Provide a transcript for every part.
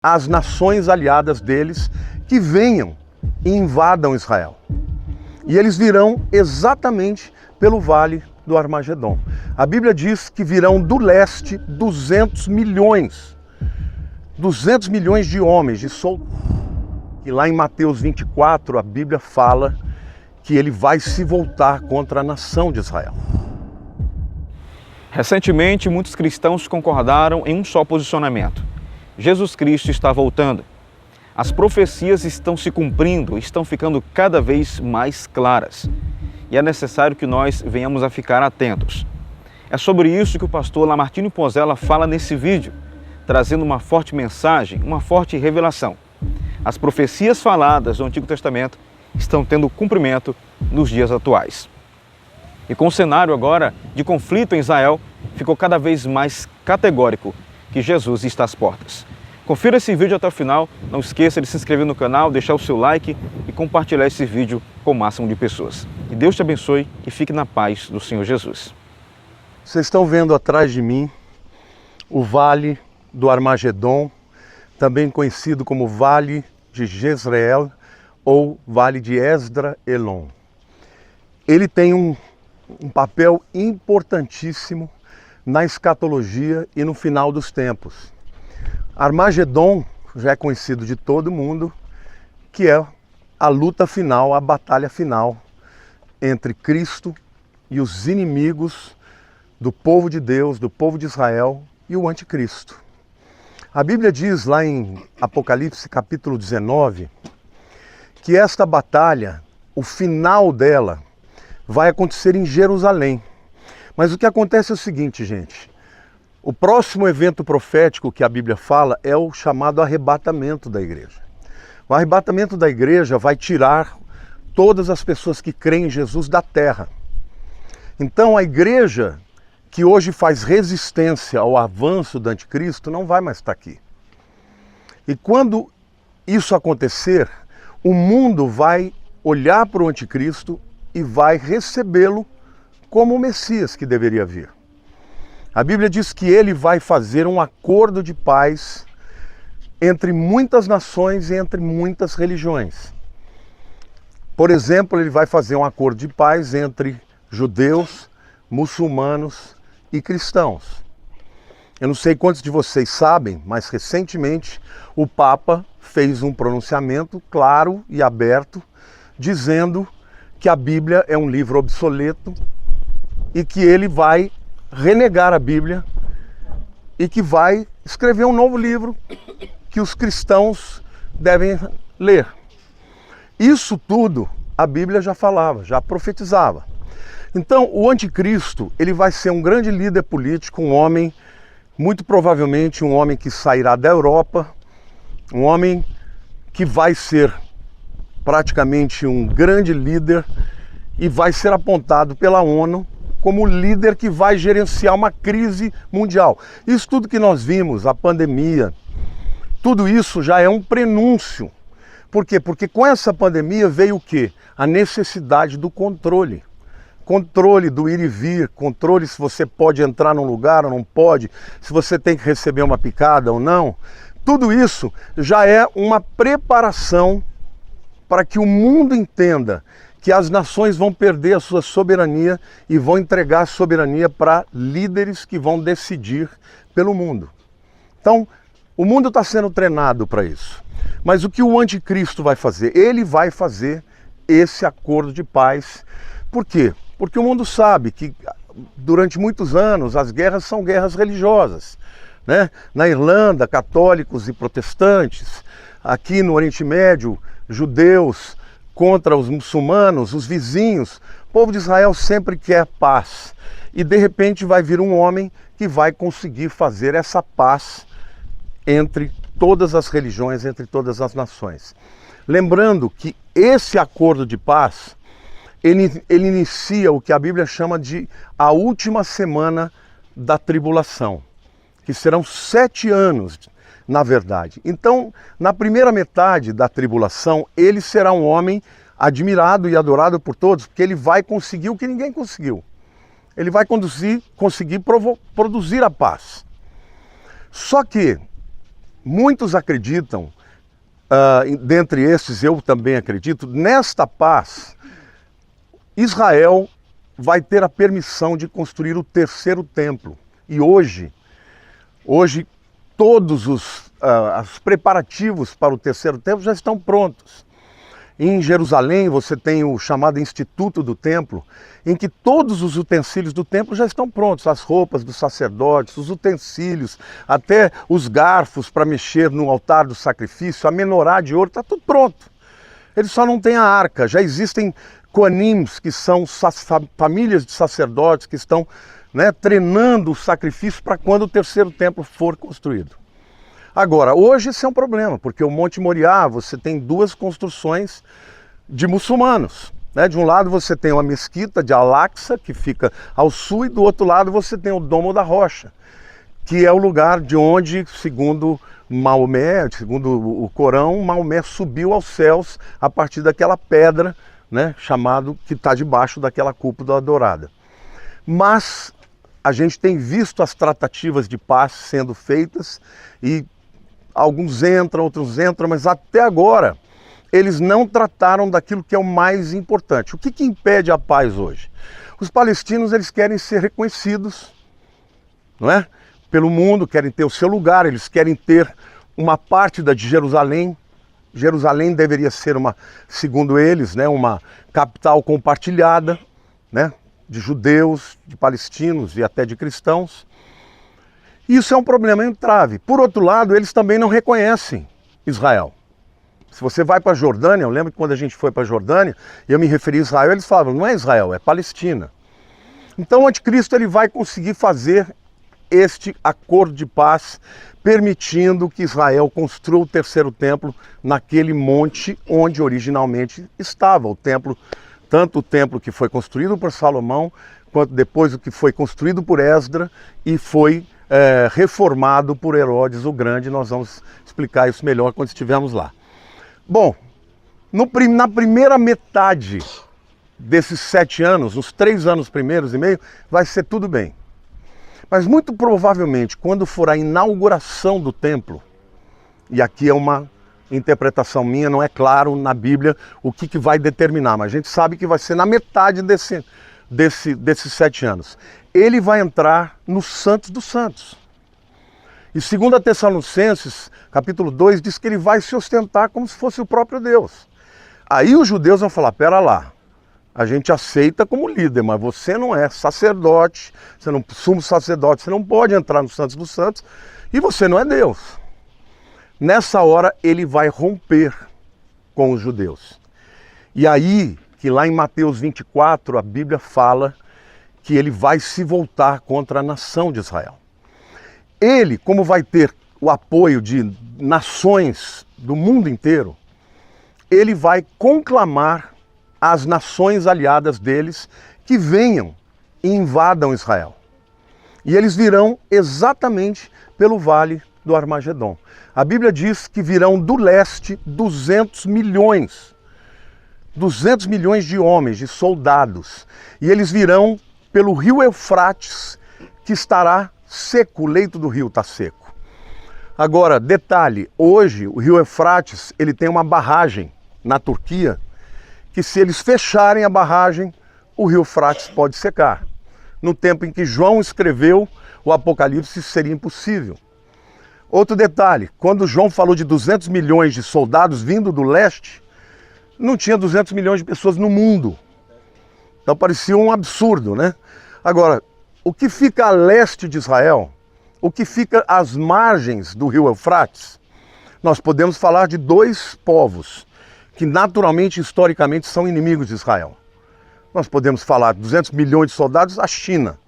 às nações aliadas deles que venham e invadam Israel. E eles virão exatamente pelo Vale do Armagedon. A Bíblia diz que virão do leste 200 milhões de homens, de soldados. E lá em Mateus 24, a Bíblia fala que ele vai se voltar contra a nação de Israel. Recentemente, muitos cristãos concordaram em um só posicionamento: Jesus Cristo está voltando. As profecias estão se cumprindo, estão ficando cada vez mais claras. E é necessário que nós venhamos a ficar atentos. É sobre isso que o pastor Lamartine Pozzella fala nesse vídeo, trazendo uma forte mensagem, uma forte revelação. As profecias faladas do Antigo Testamento estão tendo cumprimento nos dias atuais. E com o cenário agora de conflito em Israel, ficou cada vez mais categórico que Jesus está às portas. Confira esse vídeo até o final, não esqueça de se inscrever no canal, deixar o seu like e compartilhar esse vídeo com o máximo de pessoas. Que Deus te abençoe e fique na paz do Senhor Jesus. Vocês estão vendo atrás de mim o Vale do Armagedon, também conhecido como Vale de Jezreel ou Vale de Esdra-Elon. Ele tem um papel importantíssimo na escatologia e no final dos tempos. Armagedon já é conhecido de todo mundo, que é a luta final, a batalha final entre Cristo e os inimigos do povo de Deus, do povo de Israel e o anticristo. A Bíblia diz lá em Apocalipse capítulo 19 que esta batalha, o final dela, vai acontecer em Jerusalém. Mas o que acontece é o seguinte, gente. O próximo evento profético que a Bíblia fala é o chamado arrebatamento da igreja. O arrebatamento da igreja vai tirar todas as pessoas que creem em Jesus da terra. Então a igreja que hoje faz resistência ao avanço do anticristo não vai mais estar aqui. E quando isso acontecer, o mundo vai olhar para o anticristo e vai recebê-lo como o Messias que deveria vir. A Bíblia diz que ele vai fazer um acordo de paz entre muitas nações e entre muitas religiões. Por exemplo, ele vai fazer um acordo de paz entre judeus, muçulmanos e cristãos. Eu não sei quantos de vocês sabem, mas recentemente o Papa fez um pronunciamento claro e aberto, dizendo que a Bíblia é um livro obsoleto e que ele vai renegar a Bíblia e que vai escrever um novo livro que os cristãos devem ler. Isso tudo a Bíblia já falava, já profetizava. Então o anticristo, ele vai ser um grande líder político, um homem, muito provavelmente um homem que sairá da Europa, um homem que vai ser praticamente um grande líder e vai ser apontado pela ONU como líder que vai gerenciar uma crise mundial. Isso tudo que nós vimos, a pandemia, tudo isso já é um prenúncio. Por quê? Porque com essa pandemia veio o quê? A necessidade do controle. Controle do ir e vir, controle se você pode entrar num lugar ou não pode, se você tem que receber uma picada ou não. Tudo isso já é uma preparação para que o mundo entenda que as nações vão perder a sua soberania e vão entregar a soberania para líderes que vão decidir pelo mundo. Então, o mundo está sendo treinado para isso. Mas o que o anticristo vai fazer? Ele vai fazer esse acordo de paz. Por quê? Porque o mundo sabe que durante muitos anos as guerras são guerras religiosas, né? Na Irlanda, católicos e protestantes. Aqui no Oriente Médio, judeus contra os muçulmanos, os vizinhos. O povo de Israel sempre quer paz. E de repente vai vir um homem que vai conseguir fazer essa paz entre todas as religiões, entre todas as nações. Lembrando que esse acordo de paz, ele inicia o que a Bíblia chama de a última semana da tribulação, que serão 7 anos, na verdade. Então, na primeira metade da tribulação, ele será um homem admirado e adorado por todos, porque ele vai conseguir o que ninguém conseguiu. Ele vai conseguir produzir a paz. Só que muitos acreditam, dentre esses eu também acredito, nesta paz, Israel vai ter a permissão de construir o terceiro templo. E hoje todos os preparativos para o terceiro templo já estão prontos. Em Jerusalém você tem o chamado Instituto do Templo, em que todos os utensílios do templo já estão prontos, as roupas dos sacerdotes, os utensílios, até os garfos para mexer no altar do sacrifício, a menorá de ouro, está tudo pronto. Eles só não têm a arca, já existem coanims, que são famílias de sacerdotes que estão, né, treinando o sacrifício para quando o terceiro templo for construído. Agora, hoje esse é um problema, porque o Monte Moriá, você tem duas construções de muçulmanos. Né? De um lado você tem uma mesquita de Al-Aqsa, que fica ao sul, e do outro lado você tem o Domo da Rocha, que é o lugar de onde, segundo Maomé, segundo o Corão, Maomé subiu aos céus a partir daquela pedra, né, chamado, que está debaixo daquela cúpula dourada. Mas a gente tem visto as tratativas de paz sendo feitas e alguns entram, outros entram, mas até agora eles não trataram daquilo que é o mais importante. O que impede a paz hoje? Os palestinos, eles querem ser reconhecidos, não é? Pelo mundo, querem ter o seu lugar, eles querem ter uma parte de Jerusalém. Jerusalém deveria ser segundo eles, né, uma capital compartilhada, né, de judeus, de palestinos e até de cristãos. Isso é um problema, é um entrave. Por outro lado, eles também não reconhecem Israel. Se você vai para a Jordânia, eu lembro que quando a gente foi para a Jordânia, eu me referi a Israel, eles falavam, não é Israel, é Palestina. Então o anticristo ele vai conseguir fazer este acordo de paz, permitindo que Israel construa o terceiro templo naquele monte onde originalmente estava o templo, tanto o templo que foi construído por Salomão, quanto depois o que foi construído por Esdra e foi reformado por Herodes o Grande. Nós vamos explicar isso melhor quando estivermos lá. Bom, na primeira metade desses 7 anos, nos 3 anos primeiros e meio, vai ser tudo bem. Mas muito provavelmente, quando for a inauguração do templo, e aqui é uma interpretação minha, não é claro na Bíblia o que vai determinar, mas a gente sabe que vai ser na metade desses 7 anos. Ele vai entrar no Santos dos Santos. E 2 Tessalonicenses, capítulo 2, diz que ele vai se ostentar como se fosse o próprio Deus. Aí os judeus vão falar, pera lá, a gente aceita como líder, mas você não é sacerdote, você não é sumo sacerdote, você não pode entrar no Santos dos Santos e você não é Deus. Nessa hora ele vai romper com os judeus. E aí, que lá em Mateus 24, a Bíblia fala que ele vai se voltar contra a nação de Israel. Ele, como vai ter o apoio de nações do mundo inteiro, ele vai conclamar as nações aliadas deles que venham e invadam Israel. E eles virão exatamente pelo Vale do Armagedon. A Bíblia diz que virão do leste 200 milhões de homens, de soldados. E eles virão pelo rio Eufrates, que estará seco, o leito do rio está seco. Agora, detalhe, hoje o rio Eufrates ele tem uma barragem na Turquia, que se eles fecharem a barragem, o rio Eufrates pode secar. No tempo em que João escreveu o Apocalipse, isso seria impossível. Outro detalhe, quando João falou de 200 milhões de soldados vindo do leste, não tinha 200 milhões de pessoas no mundo. Então parecia um absurdo, né? Agora, o que fica a leste de Israel, o que fica às margens do rio Eufrates, nós podemos falar de 2 povos que naturalmente, historicamente, são inimigos de Israel. Nós podemos falar de 200 milhões de soldados, a China.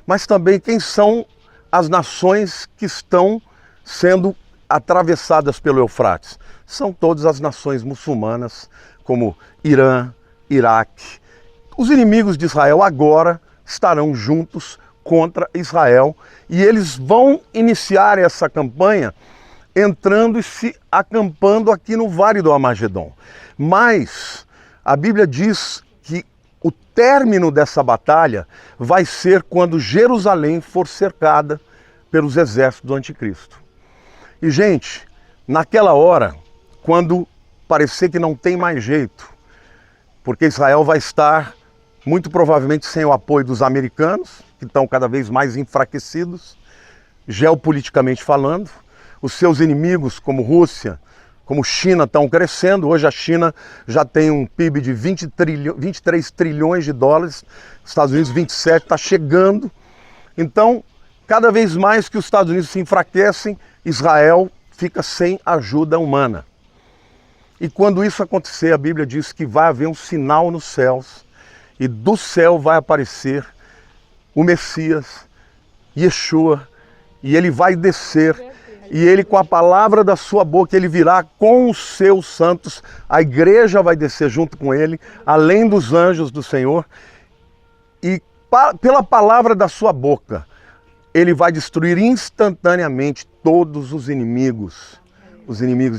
Mas também quem são as nações que estão sendo atravessadas pelo Eufrates? São todas as nações muçulmanas, como Irã, Iraque. Os inimigos de Israel agora estarão juntos contra Israel e eles vão iniciar essa campanha entrando e se acampando aqui no Vale do Armagedon. Mas a Bíblia diz que o término dessa batalha vai ser quando Jerusalém for cercada pelos exércitos do anticristo. E, gente, naquela hora, quando parecer que não tem mais jeito, porque Israel vai estar muito provavelmente sem o apoio dos americanos, que estão cada vez mais enfraquecidos, geopoliticamente falando. Os seus inimigos, como Rússia, como China, estão crescendo. Hoje a China já tem um PIB de 23 trilhões de dólares, os Estados Unidos 27, está chegando. Então, cada vez mais que os Estados Unidos se enfraquecem, Israel fica sem ajuda humana. E quando isso acontecer, a Bíblia diz que vai haver um sinal nos céus, e do céu vai aparecer o Messias, Yeshua, e ele vai descer, e ele, com a palavra da sua boca, ele virá com os seus santos, a igreja vai descer junto com ele, além dos anjos do Senhor, e pela palavra da sua boca, ele vai destruir instantaneamente todos os inimigos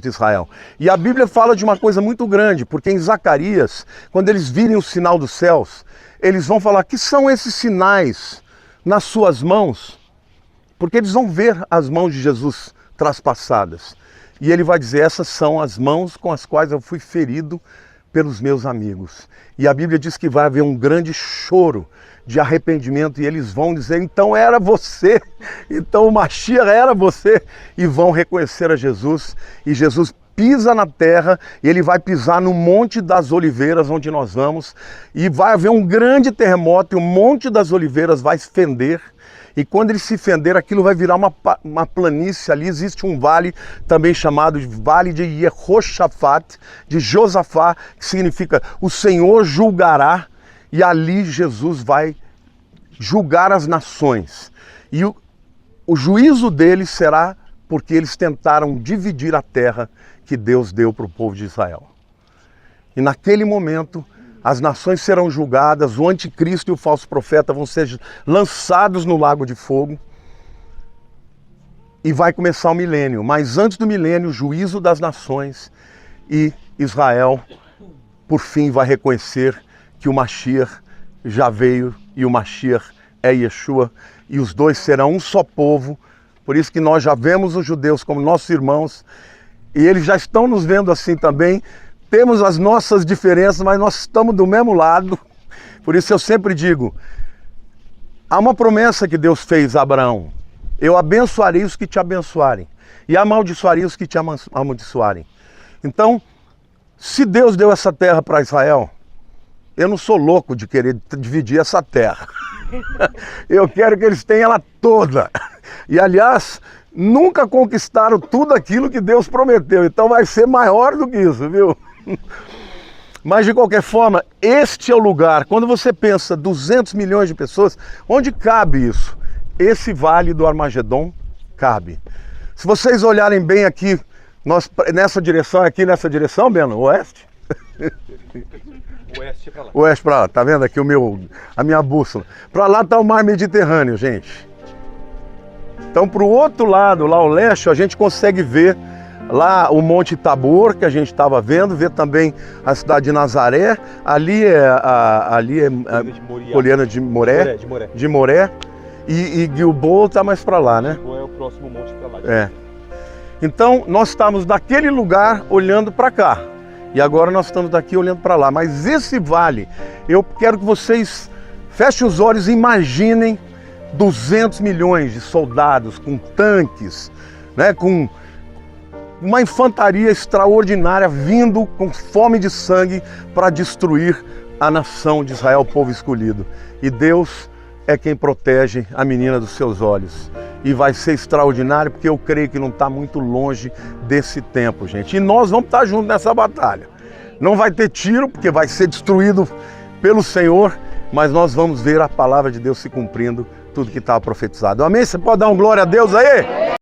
de Israel. E a Bíblia fala de uma coisa muito grande, porque em Zacarias, quando eles virem o sinal dos céus, eles vão falar: que são esses sinais nas suas mãos? Porque eles vão ver as mãos de Jesus traspassadas. E ele vai dizer: essas são as mãos com as quais eu fui ferido pelos meus amigos. E a Bíblia diz que vai haver um grande choro de arrependimento, e eles vão dizer: então era você, então o Mashiach era você, e vão reconhecer a Jesus. E Jesus pisa na terra, e ele vai pisar no Monte das Oliveiras, onde nós vamos, e vai haver um grande terremoto, e o Monte das Oliveiras vai se fender, e quando ele se fender, aquilo vai virar uma planície. Ali existe um vale também chamado de Vale de Yehoshafat, de Josafá, que significa o Senhor julgará, e ali Jesus vai julgar as nações. E o juízo deles será porque eles tentaram dividir a terra que Deus deu para o povo de Israel. E naquele momento, as nações serão julgadas, o anticristo e o falso profeta vão ser lançados no lago de fogo, e vai começar o milênio. Mas antes do milênio, o juízo das nações, e Israel, por fim, vai reconhecer que o Mashiach já veio, e o Mashiach é Yeshua, e os dois serão um só povo. Por isso que nós já vemos os judeus como nossos irmãos, e eles já estão nos vendo assim também. Temos as nossas diferenças, mas nós estamos do mesmo lado. Por isso eu sempre digo, há uma promessa que Deus fez a Abraão: eu abençoarei os que te abençoarem, e amaldiçoarei os que te amaldiçoarem. Então, se Deus deu essa terra para Israel, eu não sou louco de querer dividir essa terra. Eu quero que eles tenham ela toda. E, aliás, nunca conquistaram tudo aquilo que Deus prometeu. Então vai ser maior do que isso, viu? Mas, de qualquer forma, este é o lugar. Quando você pensa 200 milhões de pessoas, onde cabe isso? Esse vale do Armagedon cabe. Se vocês olharem bem aqui, nessa direção, Beno, oeste? Oeste para lá. Oeste para lá, tá vendo aqui a minha bússola? Para lá está o mar Mediterrâneo, gente. Então, para o outro lado, lá ao leste, a gente consegue ver lá o Monte Tabor, que a gente estava vendo, ver também a cidade de Nazaré. Ali é Poliana de Moré. De Moré. E Gilboa está mais para lá, né? Gilboa é o próximo monte para lá. É. Então, nós estamos daquele lugar olhando para cá. E agora nós estamos daqui olhando para lá. Mas esse vale, eu quero que vocês fechem os olhos e imaginem 200 milhões de soldados com tanques, né, com uma infantaria extraordinária vindo com fome de sangue para destruir a nação de Israel, o povo escolhido. E Deus é quem protege a menina dos seus olhos. E vai ser extraordinário, porque eu creio que não está muito longe desse tempo, gente. E nós vamos estar juntos nessa batalha. Não vai ter tiro, porque vai ser destruído pelo Senhor, mas nós vamos ver a palavra de Deus se cumprindo, tudo que estava profetizado. Amém? Você pode dar um glória a Deus aí?